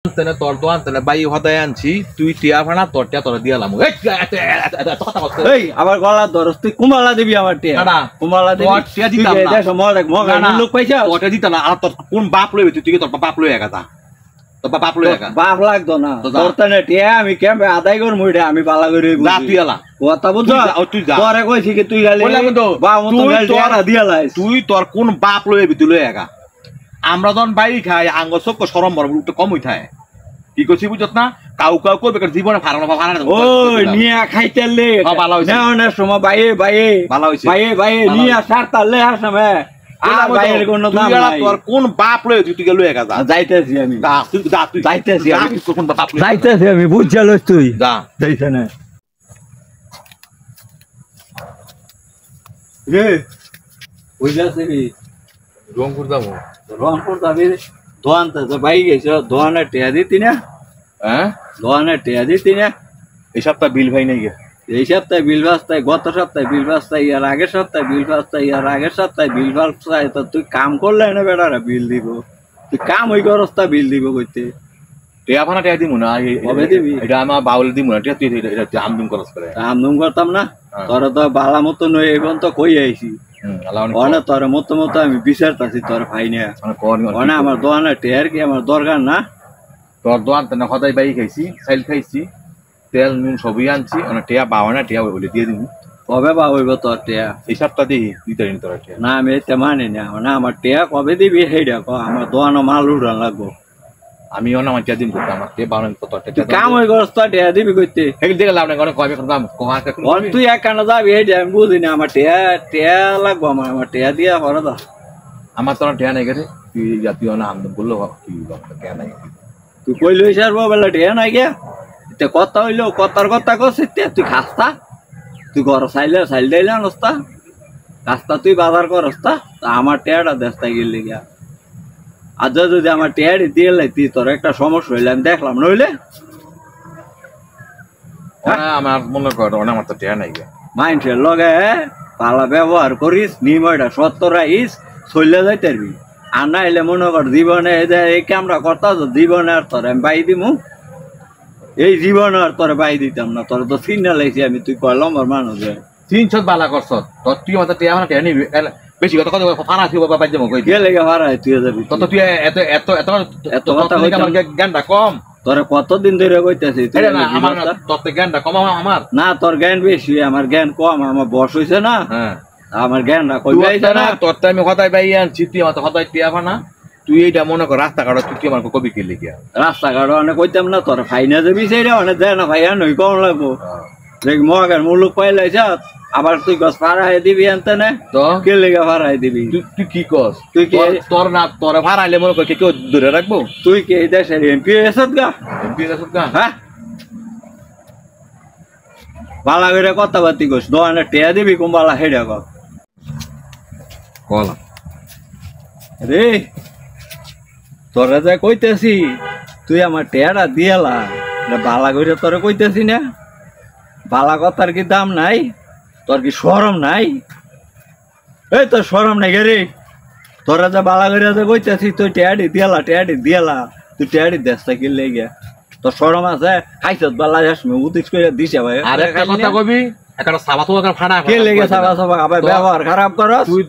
তোর দোয়ান তেনে বাই হদায় আনছি তুই টিয়া ফানা তোর টিয়া তোর দিয়ালাম এই আবার গলা ধরস তুই কুমালা দিবি আমার টিয়া কুমালা দিবি তোর টিয়া দিতাম না দেখ মগ মগ লোক পয়সা তোর দিতা না আর তোর কোন বাপ লইবি তুই তোর বাপ লই একা তোর বাপ লই একা বাপ লাগতো না তোর তনে টিয়া আমি কেমনে আদায় কর মুইডা আমি বালা করে যা তুই এলা কথা বুঝছ তুই যা তোরে কইছি কি তুই গালি বাপ মত গালি দিয়ালাই তুই তোর কোন বাপ লইবি তুই লই একা আমরা যখন বাইরে খাই আঙ্গ চোখ সরম বড় একটু কম হই থাকে কি করছি বুঝত না কাউ কাউ কই বেকার জীবনে ফারানো ওই নিয়া খাইতেলে ভালো হইছে না না সময় বাইয়ে বাইয়ে ভালো হইছে বাইয়ে নিয়া সারতালে আসামে আর বাইয়ের কোন দাম নাই তোর কোন বাপ লই তুই গেল একা যা যাইতেছি আমি যা তুই যাইতেছি আমি কোন বাপ লই যাইতেছি আমি বুঝছালস তুই যা যাইছ না রে ওই যাচ্ছে কি রংপুর যাবো রংপুর যাবি দোয়ানতে তো বাই গেছ দোয়ানে টিয়া দিতি না হ্যাঁ দোয়ানে টিয়া দিতি না এই সপ্তাহ বিল ভাই নাই গে এই সপ্তাহে বিল বাস্তায় গত সপ্তাহে বিল বাস্তায় ইয়ার আগের সপ্তাহে বিল বাস্তায় ইয়ার আগের সপ্তাহে বিল বাস্তায় তো তুই কাম করলে না বেটারা বিল দিব তুই কাম ওই করস্তা বিল দিব কইতে টিয়া ফানা টিয়া দিমু না কবে দিবি এটা আমার বাউল দিমু না টিয়া তুই এটা আমদুম করস করে আমদুম করতাম না তোর তো বালা মতো নই এখন তো কই আইছি অনেক তোর মতো মতো আমি বিচারতাছি তোর ভাই নিয়ে অনেক আমার দোয়ানে টেয়ার কি আমার দরকার না তোর দোয়ান তো না সদাই বাই খাইছি চাইল খাইছি তেল নুন সবই আনছি অনেক টিয়া বাবা না টিয়া বলে দিয়ে দিবি কবে বা হইব তোর টিয়া এই সপ্তাহ দিই দিতে তোর টিয়া না আমি এটা মানি না না আমার টিয়া কবে দিবি সেইটা ক আমার দোয়ানো মাল উড়ান লাগবো আমি অনেক আমার টিয়া দিন করতাম আমার টিয়া বাবা তোর কাম হয়ে গেল তোর টিয়া দিবি কইতে সেগুলো দেখে লাভ নাই অনেক কবে করতাম তুই এক কানা যাবি সেইটা আমি বুঝি না আমার টিয়া লাগবো আমার টিয়া দিয়া হরে দা আমার তোর টিয়া নাই গেছে তুই জাতীয় না আমদাম বললো কি টিয়া নাই তুই কই লই সারবো বেলা টিয়া নাই গিয়া এটা কথা হইলো কথার কথা করছিস তুই খাস্তা তুই ঘর চাইল দিলে নস্তা রাস্তা তুই বাজার করস্তা আমার টিয়াটা দেশটা গেলি গিয়া আজ যদি আমার টিয়ারি দিয়ে তুই তোর একটা সমস্যা হইলে আমি দেখলাম নইলে আমার মনে কর আমার তো টিয়া নাই মাইন্ডের লগে পালা ব্যবহার করিস নিময়টা সত্য রাইস চলে যাইতে পারবি আর না এলে মনে কর জীবনে এই কামরা করতা জীবনে আর তোর আমি বাই দিমু এই জীবনে আর তোর বাই দিতাম না তোর তো চিন্তা লাগছে আমি তুই কইলাম আর মানুষ তিনশো বালা করছ তোর তুই আমার টিয়া মানে টিয়া নিবি বেশি কথা কথা ফানা থিব বাবা যাবো কই কে লেগে ফারাই তুই যাবি তত তুই এত এত এত এত কথা আমার জ্ঞানটা কম তোরে কতদিন ধরে কইতাছি আমার তোর জ্ঞানটা কম আমার না তোর জ্ঞান বেশি আমার জ্ঞান কম আমার বয়স হইছে না হ্যাঁ আমার জ্ঞানটা কই যাইছে না তোর তো আমি হদাই বাই আনছি তুই আমার হদাই টিয়া ফানা তুই এইটা মনে কর রাস্তাঘাট তুই আমার কবি কে লিখিয়া রাস্তাঘাট অনেক কইতাম না তোর ফাইনা যাবি সেইটা অনেক দেয় না ভাইয়া নই কম লাগবো দেখ মগার মুলুক পাইলাইছ আবার তুই গছ ফাড়াই দিবি আনতে না তো কে লেগে ফাড়াই দিবি তুই কি কস তুই কি তোর না তোর ফাড়াইলে মনে কর কেউ দূরে রাখবো তুই কি এই দেশের এমপি এসত গা হ্যাঁ বালা করে কথাবার্তি কস দোকানে টেয়া দিবি কুম্বালা হেডা কলা রে তোরা যা কইতেছি তুই আমার টেয়াটা দিয়ালা বালা করে তোরা কইতেছি না বালা কথার কি দাম নাই তোর কি শরম নাই এই তোর শরম নাই গে রে তোরা যা বালা করে যা কইতেছি তুই টেয়াটি দিয়ালা তুই টেয়াটি দেশটা কিনলে গিয়া তোর শরম আছে খাইছত বালা যাস উতিস করে দিছে ভাই আর একটা কথা কবি একটা সাবা তো ফাড়া কে লেগে সাবা আবার ব্যবহার খারাপ করস তুই